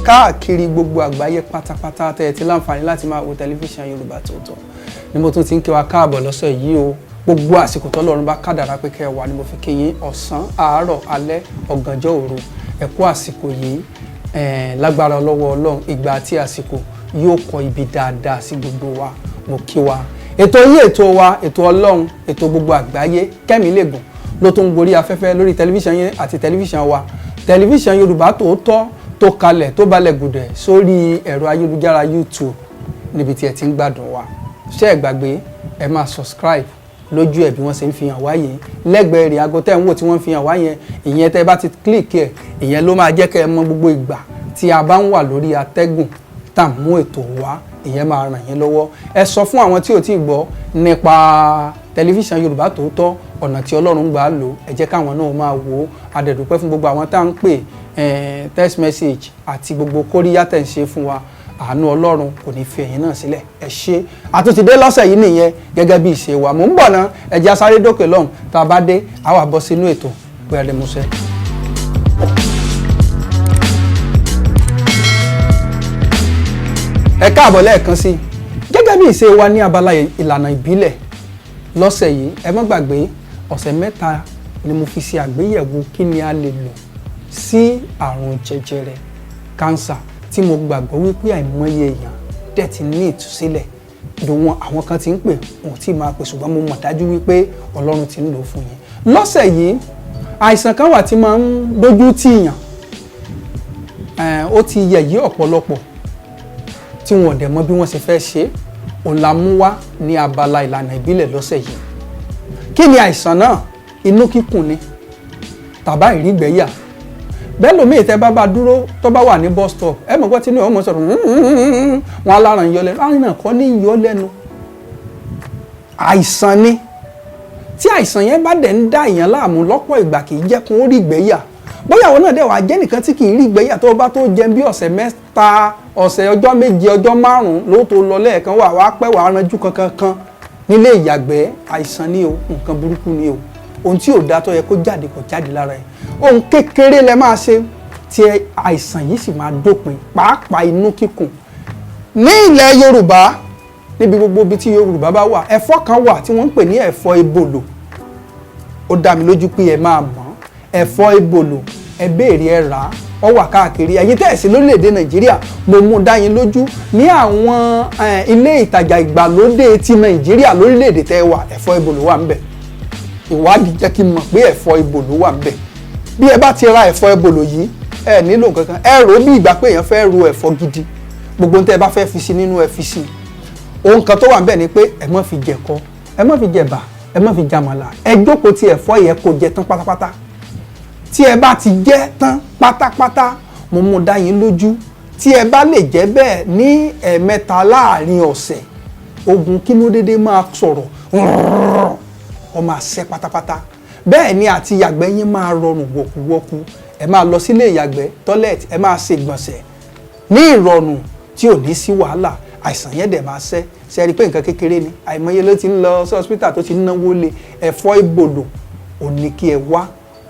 káàkiri gbogbo àgbáyé pátápátá tẹ́ ẹ ti láǹfààní láti máa wo tẹlifíṣàn Yorùbá Tòótọ́ ni mo tún ti ń kí wa káàbọ̀ lọ́sẹ̀ yìí o. Gbogbo àsìkò tọ́lọ́run bá kádàrá pé kẹ́ ẹ wà ni mo fi kí yín ọ̀sán àárọ̀ alẹ́ ọ̀gànjọ́ òru ẹ kú àsìkò yìí lágbára lọ́wọ́ Ọlọ́run ìgbà àti àsìkò yóò kọ ibi dáadáa sí gbogbo wa mo kí wa. Ètò yìí ètò wa ètò Ọlọ́run ètò gbogbo àgbáyé Kẹ́mi Lẹ́gùn ló tún gorí afẹ́fẹ́ lórí tẹlifíṣàn yẹn àti tẹlifíṣàn wa tẹlifíṣàn Yorùbá Tòótọ́ tó kalẹ̀ tó balẹ̀ gùdẹ̀ sórí ẹ̀rọ ayélujára YouTube níbi tí ẹ ti ń gbádùn wa. Ṣé ẹ gbàgbé ẹ máa subscribe lójú ẹ̀ bí wọ́n ṣe ń fi hàn wá yẹn lẹ́gbẹ̀ẹ́ rẹ̀ aago tẹ́ ń wò tí wọ́n fi hàn wá yẹn ìyẹn tẹ́ bá ti click ẹ̀ ìyẹn ló máa jẹ́ kẹ́ ẹ mọ gbogbo ìgbà tí a bá ń wà lórí atẹ́gùn tá à ń mú ètò wá ìyẹn máa ràn yín lọ́wọ́. Ẹ sọ fún àwọn tí ò tí ì gbọ́ nípa tẹlifíṣàn Yorùbá Tòótọ́ ọ̀nà tí Ọlọ́run gbà lò ẹ jẹ́ káwọn náà máa wò ó. A dẹ̀ dúpẹ́ fún gbogbo àwọn tá à ń pè text message àti gbogbo kóríyá tẹ̀ ń ṣe fún wa. Àánú Ọlọ́run kò ní fi ẹ̀yin náà sílẹ̀ ẹ ṣé. Àtúntìdé lọ́sẹ̀ yìí nìyẹn gẹ́gẹ́ bí ìṣe wa. Mò ń bọ̀ ná ẹ jẹ́ a sáré dókè lọ́hùn tá a bá dé a wá bọ́ sínú ètò Gbẹrẹmùṣẹ. Ẹ káàbọ̀ lẹ́ẹ̀kan sí gẹ́gẹ́ bí ìṣe wa ní abala ìlànà ìbílẹ̀ lọ́sẹ̀ yìí ẹ má gbàgbé ọ̀sẹ̀ mẹ́ta ni mo fi ṣe àgbéyẹ̀wò kí ni a lè lò sí àrùn jẹjẹrẹ kánsà tí mo gbàgbọ́ wípé àìmọye èèyàn dẹ̀ ti ní ìtúsílẹ̀ ìdòwọ̀n àwọn kan ti ń pè wọn tí máa pè ṣùgbọ́n mo mọ̀ dájú wípé Ọlọ́run ti ń lò fún yín. Lọ́sẹ̀ yìí àìsàn kan wà tí máa ń dojú tì yàn ó ti yẹ̀yẹ́ ọ̀pọ̀lọpọ̀ tí wọn ò dẹ̀ mọ̀ bí wọ́n ṣe fẹ́ ṣe òun la mú wá ní abala ìlànà ìbílẹ̀ lọ́sẹ̀ yìí. Kí ni àìsàn náà? Inú kíkùn ni tàbá ìrígbẹ́yà bẹ́ẹ̀ lómi ìtẹ́ bá dúró tó bá wà ní bus stop ẹ mọ̀ pé tí ní ọmọ sọ̀rọ̀ wọn alára ń yọ lẹ́nu láàrin náà kọ́ ní yọ lẹ́nu. Àìsàn ni tí àìsàn yẹn bá dẹ̀ ń dá èèyàn láàmú lọ́pọ̀ ìgbà kì í jẹ́ kó rí ìgbẹ́yà bóyá àwọn náà dẹ̀ wà jẹ́ nìkan tí kì í rí ìgbẹ́yà tó bá tó jẹun bí ọ̀sẹ̀ mẹ́ta ọ̀sẹ̀ ọjọ́ méje ọjọ́ márùn-ún ló tó lọ lẹ́ẹ̀kan wà pẹ́ wà ranjú kankan nílé ìyàgbẹ́ àìsàn ni o nǹkan burúkú ni o ohun tí ò dá tó yẹ kó jáde kó jáde lára ẹ̀ ohun kékeré lẹ máa ṣe tí àìsàn yìí sì máa dópin pàápàá inú kíkùn. Ní ilẹ̀ Yorùbá níbi gbogbo ibi tí Yorùbá bá wà ẹ̀fọ́ kan wà tí wọ́n ń pè ní ẹ̀fọ́ ebòlò ó dá mi lójú pé ẹ máa mọ̀ ẹ̀fọ́ ebòlò ẹ béèrè ẹ rà á ó wà káàkiri ẹ̀yin tẹ́ ẹ̀ sí lórílẹ̀‐èdè Nàìjíríà mo mú dá yín lójú ní àwọn ilé ìtajà ìgbàlódé ti Nàìjíríà lórílẹ̀‐èdè tẹ́ ẹ wà ẹ̀fọ́ ebòlò wà ń bẹ̀ ìwádìí jẹ́ kí n mọ̀ pé ẹ̀fọ́ ebòlò wà ń bẹ̀. Bí ẹ bá ti ra ẹ̀fọ́ ebòlò yìí ẹ nílò kankan ẹ rò ó bí ìgbà pé èèyàn fẹ́ ro ẹ̀fọ́ gidi gbogbo ohun tẹ́ ẹ bá fẹ́ fi sí nínú ẹ fi sí ohun kan tó wà níbẹ̀ ni pé ẹ má fi jẹ̀kọ ẹ má fi jẹ̀bà ẹ má fi jàmàlà ẹ jókòó ti ẹ̀fọ́ yẹn kó jẹ tán pátápátá tí ẹ bá ti jẹ tán pátápátá mo mú dá yín lójú tí ẹ bá lè jẹ bẹ́ẹ̀ ní ẹ̀ẹ̀mẹ́ta láàrin ọ̀sẹ̀ ogun kí ló dédé máa sọ̀rọ̀ ọ máa ṣẹ́ pátápátá bẹ́ẹ̀ ni àti ìyàgbẹ́ yín máa rọrùn wọ̀kúwọ́kú ẹ máa lọ sílé ìyàgbẹ́ tọ́lẹ̀tì ẹ máa ṣe ìgbọ̀nsẹ̀ ní ìrọ̀rùn tí ò ní sí wàhálà àìsàn yẹn dẹ̀ máa ṣẹ́ ṣe rí pé nǹkan kékeré ni àìmọye ló ti ń lọ sí hospital tó ti ń náwó lé ẹ̀fọ́ ebòlò ò ní kí ẹ wá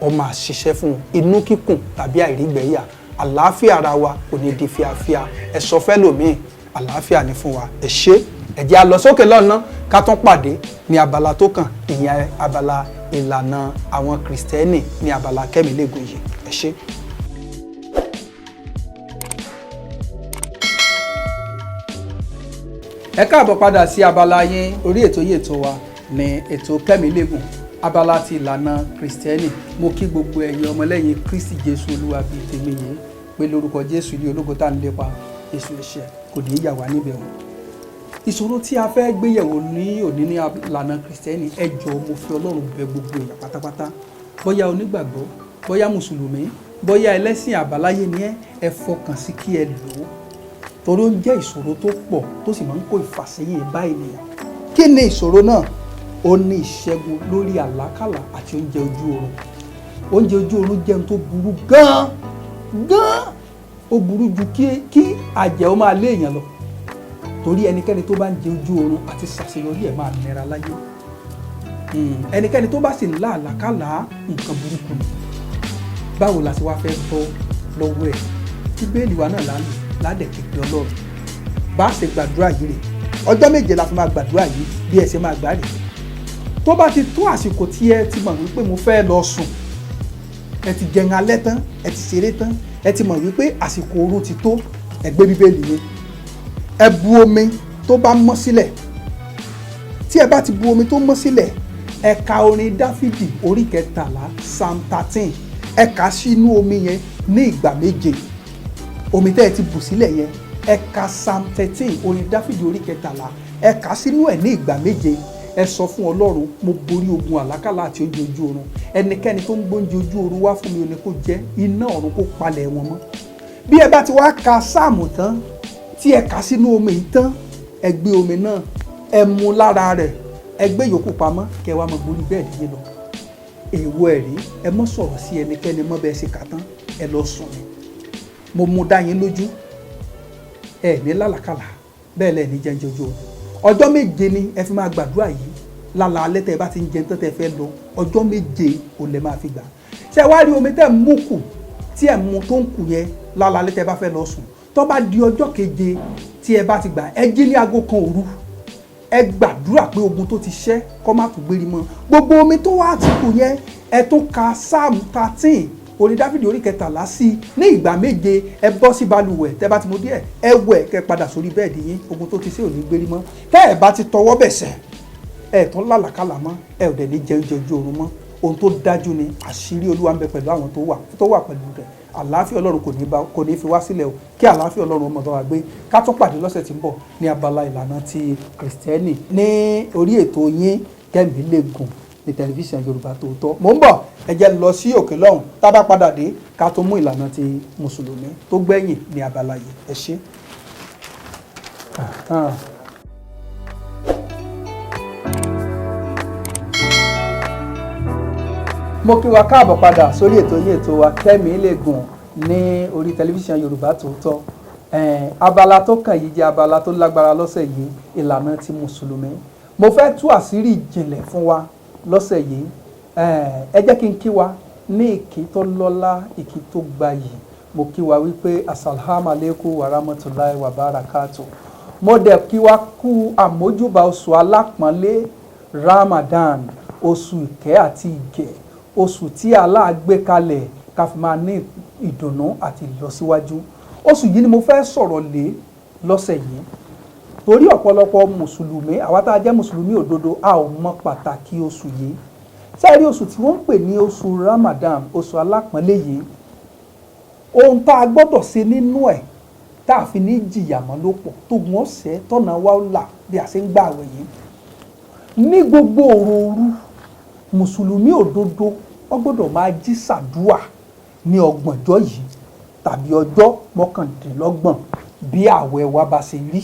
ọ máa ṣiṣẹ́ fún inú kíkùn tàbí àìrígbẹ́yà àlàáfíà ara wa kò ní di fíafíà ẹ sọ fẹ́ lòmíì àlàáfíà ni fún wa ẹ ṣé ẹ jẹ́ a lọ sókè lọ́nà ká tún pàdé ní abala tó kàn ìyẹn abala ìlànà àwọn Kristẹni ní abala Kẹ́mi Lẹ́gùn yìí ẹ ṣé. Ẹ káàbọ̀ padà sí abala yín orí ètò yìí ètò wa ní ètò Kẹ́mi Lẹ́gùn abala ti ìlànà Kristẹni. Mo kí gbogbo ẹ̀yin ọmọlẹ́yìn Kristi Jésù Olúwa bíi tèmi yìí pé lórúkọ Jésù ilé ológo tá ń lépa Jésù ẹ̀ṣẹ̀ kò ní í yà wá níbẹ̀ wọn. Ìṣòro tí a fẹ́ gbéyẹ̀wò ní òní ní ìlànà Kristẹni ẹ jọ̀ọ́ mo fi Ọlọ́run bẹ̀ gbogbo èèyàn pátápátá bóyá onígbàgbọ́ bóyá mùsùlùmí bóyá ẹlẹ́sìn àbáláyé ni ẹ fọkàn sí kí ẹ lò ó torí ó ń jẹ́ ìṣòro tó pọ̀ tó sì máa ń kó ìfàsẹ́yìn bá ènìyàn. Kí ni ìṣòro náà? Ó ní ìṣẹ́gun lórí àlákàlà àti oúnjẹ ojú oorun. Oúnjẹ ojú oorun jẹun tó burú gan-an ó burú ju kí àjẹ́ ó máa lé èèyàn lọ torí ẹnikẹ́ni tó bá ń jẹ ojú oorun àti ṣàṣeyọrí ẹ̀ máa nira láyé. Ẹnikẹ́ni tó bá sì ń lá àlákàlà nǹkan burúkú ni báwo la ṣe wá fẹ́ bọ́ lọ́wọ́ ẹ̀? bíbélì wa náà ládẹ̀ kékeré ọlọ́run bá a ṣe gbàdúrà yìí rè ọjọ́ méje la fi máa gbàdúrà yìí bí ẹ ṣe máa gbà rè tó bá ti tó àsìkò tí ẹ ti mọ̀ wípé mo fẹ́ lọ sùn ẹ ti jẹun alẹ́ tán ẹ ti ṣeré tán ẹ ti mọ̀ wípé àsìkò oorun ti tó ẹ gbé bíbélì yẹn ẹ bu omi tó bá mọ́ sílẹ̀ tí ẹ bá ti bu omi tó mọ́ sílẹ̀ ẹ ka orin dáfídì orí 13 psalm 13 ẹ kà sínú omi yẹn ní ìgbà méje omi tẹ́ ẹ ti bù sílẹ̀ yẹn ẹ ka psalm 13 orin dáfídì orí 13 ẹ kà sínú ẹ̀ ní ìgbà méje ẹ sọ fún ọlọ́run mo borí ogun àlákàlà àti oúnjẹ ojú oorun ẹnikẹ́ni tó ń gbóúnjẹ ojú oorun wá fún mi ò ní kó jẹ iná ọ̀run kó palẹ̀ wọn mọ́ bí ẹ bá ti wá ka sáàmù tán tí ẹ kà sínú omi yìí tán ẹ gbé omi náà ẹ mu lára rẹ̀ ẹ gbé yòókù pamọ́ kẹ wá máa borí bẹ́ẹ̀ díye lọ èèwọ̀ ẹ̀rí ẹ mọ́ sọ̀rọ̀ sí ẹnikẹ́ni mọ́ bẹ́ẹ̀ ṣe kà tán ẹ lọ sùn ni mo mú dá yín lójú ẹ ní lálàkàlà bẹ́ẹ̀ lẹ́ẹ̀ ní jẹ́ńjẹ́ ojú oorun ọjọ́ méje ni ẹ fi máa gbàdúrà yìí lálẹ́ alẹ́ tẹ́ ẹ bá ti ń jẹun tán tẹ́ ẹ fẹ́ lọ ọjọ́ méje ò lè máa fi gbà ṣé wá rí omi tẹ́ ẹ mú kù tí ẹ mú tó ń kù yẹn lálẹ́ alẹ́ tẹ́ ẹ bá fẹ́ lọ sùn tó bá di ọjọ́ keje tí ẹ bá ti gbà ẹ jí ní aago kan òru ẹ gbàdúrà pé ogun tó ti ṣẹ́ kó má tún gbérí mọ́ gbogbo omi tó wá ti kù yẹn ẹ tún ka psalm 13 orin dáfídì orí 13 sí ní ìgbà méje ẹ bọ́ sí balùwẹ̀ tẹ́ bá ti mu díẹ̀ ẹ wẹ̀ kẹ́ padà sórí bẹ́ẹ̀dì yín ogun tó ti ṣe ò ní gbérí mọ́ tẹ́ ẹ bá ti tọwọ́ bẹ̀sẹ̀ ẹ tún lálàkàlà mọ́ ẹ ò dẹ̀ ní jẹun jẹ ojú oorun mọ́ ohun tó dájú ni àṣírí olúwa ń bẹ pẹ̀lú àwọn tó wà pẹ̀lú rẹ̀ àlàáfíà ọlọ́run kò ní fi wá sílẹ̀ o kí àlàáfíà ọlọ́run ọmọ bá wa gbé ká tún pàdé lọ́sẹ̀ tí ń bọ̀ ní abala ìlànà ti kìrìsìtẹ́nì ní orí ètò yín Kẹ́mi lè gùn ní tẹlifíṣàn Yorùbá Tòótọ́ mò ń bọ̀ ẹ jẹ́ lọ sí òkè lọ́hùn tá a bá padà dé ká tó mú ìlànà ti mùsùlùmí tó gbẹ̀yìn ní abala yìí ẹ ṣé. mo kí wa káàbọ̀ padà sórí ètò yìí ètò wa Kẹ́mi lè gùn ní orí tẹlifíṣàn Yorùbá Tòótọ́ abala tó kàn yìí jẹ́ abala tó lágbára lọ́sẹ̀ yìí ìlànà ti mùsùlùmí mo fẹ́ tú àṣírí ìjìnlẹ̀ fún wa lọ́sẹ̀ yìí ẹ jẹ́ kí n kí wa ní ìkí tó lọ́lá ìkí tó gbayì mo kí wa wípé asalaamu aleykum wa rahmatulahi wa barakatu mo dẹ̀ kí wa kú àmójúbà oṣù alápọ̀nlé Ramadan oṣù ìkẹ́ àti ìgẹ̀ oṣù tí Allah gbé kalẹ̀ ká fi máa ní ìdùnnú àti ìlọsíwájú oṣù yìí ni mo fẹ́ sọ̀rọ̀ lé lọ́sẹ̀ yìí torí ọ̀pọ̀lọpọ̀ mùsùlùmí àwa tá a jẹ́ mùsùlùmí òdodo a ò mọ pàtàkì oṣù yìí sẹ́ẹ̀rí oṣù tí wọ́n ń pè ní oṣù Ramadan oṣù alápọ̀nlé yìí ohun tá a gbọ́dọ̀ ṣe nínú ẹ̀ tá a fi ní jìyà mọ́ ló pọ̀ tó gun ọ̀sẹ̀ tọ́nà wa ó là bí a ṣe ń gbà àwẹ̀ yìí ní gbogbo òru mùsùlùmí òdodo ó gbọ́dọ̀ máa jí sàdúà ní ọgbọ̀njọ́ yìí tàbí ọjọ́ mọ́kàndínlọ́gbọ̀n bí àwẹ̀ wa bá ṣe rí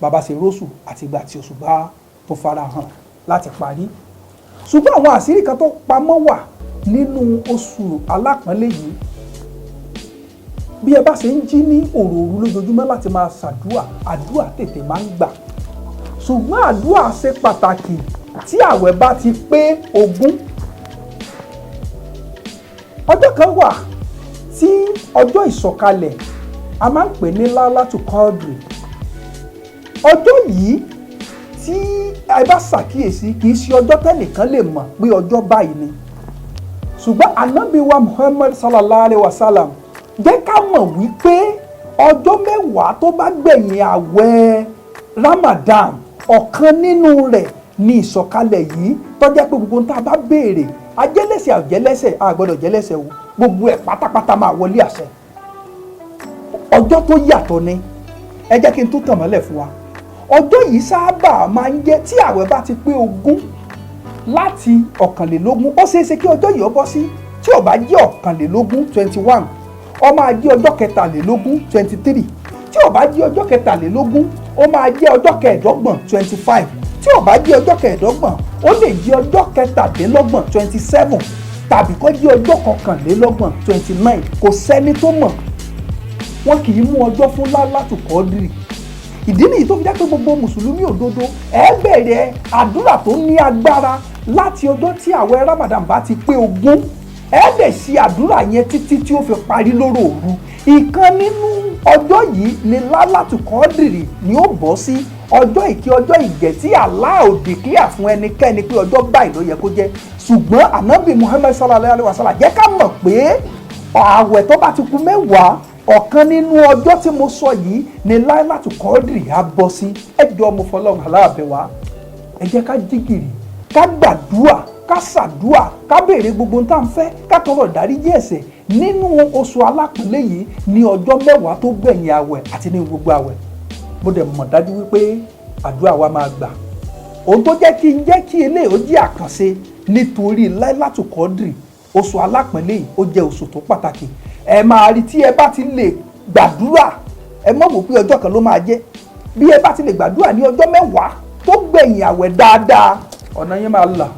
bàbá ṣe róṣù àti ìgbà tí oṣù bá tó fara hàn láti parí ṣùgbọ́n àwọn àṣírí kan tó pamọ́ wà nínú oṣù alápọ̀nlé yìí bí ẹ bá ṣe ń jí ní òru lójoojúmọ́ láti máa ṣàdúà àdúà tètè máa ń gbà ṣùgbọ́n àdúà ṣe pàtàkì tí àwẹ̀ bá ti pé 20 ọjọ́ kan wà tí ọjọ́ ìsọ̀kalẹ̀ a máa ń pè ní Lálátù Kọ́dìrì ọjọ́ yìí tí ẹ bá ṣàkíyèsí kì í ṣe ọjọ́ tẹ́nìkan lè mọ̀ pé ọjọ́ báyìí ni ṣùgbọ́n Ànábì wa Muhammad sallallahu alayhi wa sallam jẹ́ ká mọ̀ wípé ọjọ́ 10 tó bá gbẹ̀yìn àwẹ̀ Ramadan ọ̀kan nínú rẹ̀ ní ìsọ̀kalẹ̀ yìí tó jẹ́ pé gbogbo tá a bá béèrè ajẹ́lẹ́sẹ̀ àjẹ́lẹ́sẹ̀ àgbọ̀dọ̀ jẹ́lẹ́sẹ̀ o gbogbo ẹ̀ pátápátá máa wọlé àṣẹ ọjọ́ tó yàtọ̀ ni ẹ jẹ́ kí n tún tàn mọ́lẹ̀ fún wa ọjọ́ yìí sábà máa ń jẹ́ tí àwẹ̀ bá ti pé 20 láti 21 ó ṣeé ṣe kí ọjọ́ yìí ó bọ́ sí tí ó bá jẹ́ 21 ó máa jẹ́ ọjọ́ 23 tí ó bá jẹ́ ọjọ́ 23 ó máa jẹ́ ọjọ́ 25 tí ó bá jẹ́ ọjọ́ 25 ó lè jẹ́ ọjọ́ 27 tàbí kó jẹ́ ọjọ́ 29 kò sẹ́ni tó mọ̀ wọn kì í mú ọjọ́ fún Lálátù Kọ́dìrì ìdí nìyí tó fi jẹ́ pé gbogbo mùsùlùmí òdodo ẹ bẹ̀rẹ̀ àdúrà tó ní agbára láti ọjọ́ tí àwẹ̀ Ramadan bá ti pé 20 ẹ lè ṣe àdúrà yẹn títí tí ó fi parí lóru òru ìkan nínú ọjọ́ yìí ni Lailatul Qadri ni ó bọ́ sí ọjọ́ ìkí ọjọ́ ìgẹ̀ tí Allah ò declare fún ẹnikẹ́ni pé ọjọ́ báyìí ló yẹ kó jẹ́ ṣùgbọ́n ànábì Muhammad sallallahu alaihi wasallam jẹ́ ká mọ̀ pé ààwẹ̀ tó bá ti kù mẹ́wàá ọ̀kan nínú ọjọ́ tí mo sọ yìí ni Lailatul Qadri á bọ́ sí ẹjọ́ mo fọlọ́run aláàbẹ̀ wá ẹ jẹ́ ká jígìrì ká gbàdúà ká ṣàdúà ká béèrè gbogbo tá à ń fẹ́ ká tọrọ ìdáríjì ẹ̀ṣẹ̀ nínú oṣù alápọ̀nlé yìí ní ọjọ́ mẹ́wàá tó gbẹ̀yìn àwẹ̀ àti ní gbogbo àwẹ̀ mo dẹ̀ mọ̀ dájú wípé àdúrà wa máa gbà ohun tó jẹ́ kí eléyìí ó jẹ́ àkànṣe nítorí Lailatul Qadri oṣù alápọ̀nlé yìí ó jẹ́ oṣù tó pàtàkì ẹ máa rí tí ẹ bá ti lè gbàdúrà ẹ mọ̀ wò pé ọjọ́ kan ló máa jẹ́ bí ẹ bá ti lè gbàdúrà ní ọjọ́ mẹ́wàá tó gbẹ̀yìn àwẹ̀ dáadáa ọ̀nà yẹn máa là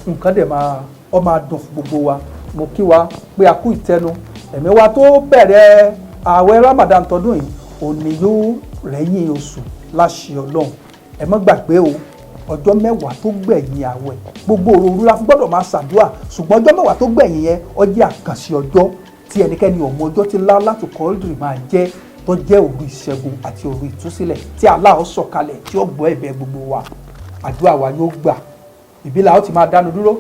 nǹkan dẹ̀ máa dùn fún gbogbo wa mo kí wa pé a kú ìtẹnu ẹ̀mí wa tó bẹ̀rẹ̀ ààwẹ̀ Ramadan tọdún yìí òní yóò rẹ́yìn oṣù láṣẹ Ọlọ́run ẹ má gbàgbé o ọjọ́ mẹ́wàá tó gbẹ̀yìn ààwẹ̀ gbogbo òru la fi gbọ́dọ̀ máa ṣàdúrà ṣùgbọ́n ọjọ́ mẹ́wàá tó gbẹ̀yìn yẹn ó jẹ́ àkànṣe ọjọ́ tí ẹnikẹ́ni ò mọ ọjọ́ tí Lailatul Qadri máa jẹ́ tó jẹ́ òru ìṣẹ́gun àti òru ìtúsílẹ̀ tí Allah ó sọ̀kalẹ̀ tí ó gbọ́ ẹ̀bẹ̀ gbogbo wa àdúrà wa yóò gbà ìbílẹ̀ ó ti máa dánu dúró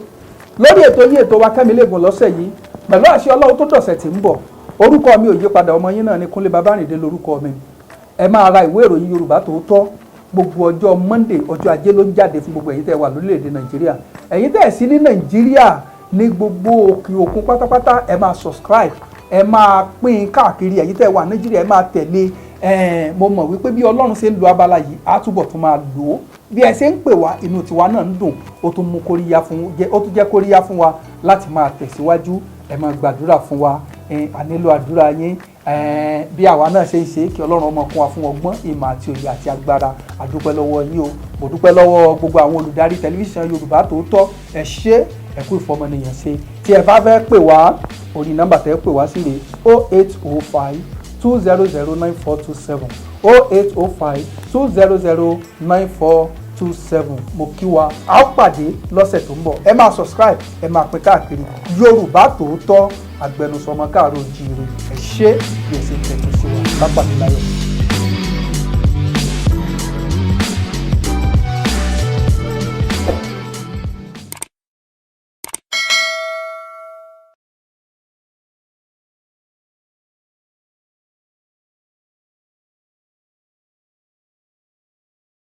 lórí ètò yìí ètò wa Kẹ́mi Léegun lọ́sẹ̀ yìí pẹ̀lú àṣẹ Ọlọ́run tó dọ̀sẹ̀ tí ń bọ̀ orúkọ mi ò yí padà ọmọ yín náà ní Kúnlé Babárìndé lórúkọ mi ẹ máa ra ìwé ìròyìn Yorùbá Tòótọ́ gbogbo ọjọ́ Monday ọjọ́ Ajé ló ń jáde fún gbogbo ẹ̀yin tẹ́ wà lórílẹ̀‐èdè Nàìjíríà ẹ̀yin tẹ́ sí ní Nàìjíríà ní gbogbo òkè òkun pátápátá ẹ máa subscribe ẹ máa pín káàkiri ẹ̀yin tẹ́ wà Nàìjíríà ẹ máa tẹ̀lé mo mọ̀ wípé bí Ọlọ́run ṣe ń lo abala yìí á túbọ̀ tún máa lò ó bí ẹ ṣe ń pè wá inú tiwa náà ń dùn ó tún jẹ́ kóríyá fún wa láti máa tẹ̀síwájú ẹ máa gbàdúrà fún wa a nílò àdúrà yín bí àwa náà ṣe ń ṣe kí Ọlọ́run ọmọ kún wa fún ọgbọ́n ìmọ̀ àti òye àti agbára àdúpẹ́ lọ́wọ́ yín o mo dúpẹ́ lọ́wọ́ gbogbo àwọn olùdarí tẹlifíṣàn Yorùbá Tòótọ́ ẹ ṣé ẹ kú ìfọmọnìyàn ṣe tí ẹ bá fẹ́ pè wá orí nọ́mbà tẹ́ pè wá sí rè 0805 2009427 0805 2009427 mo kí wa a ó pàdé lọ́sẹ̀ tó ń bọ̀ ẹ máa subscribe ẹ máa pín káàkiri Yorùbá Tòótọ́ agbẹnusọ ọmọ káàárọ̀ oòjíire ẹ ṣé bí ẹ ṣe ń tẹ̀síwájú lápàdé láyọ̀.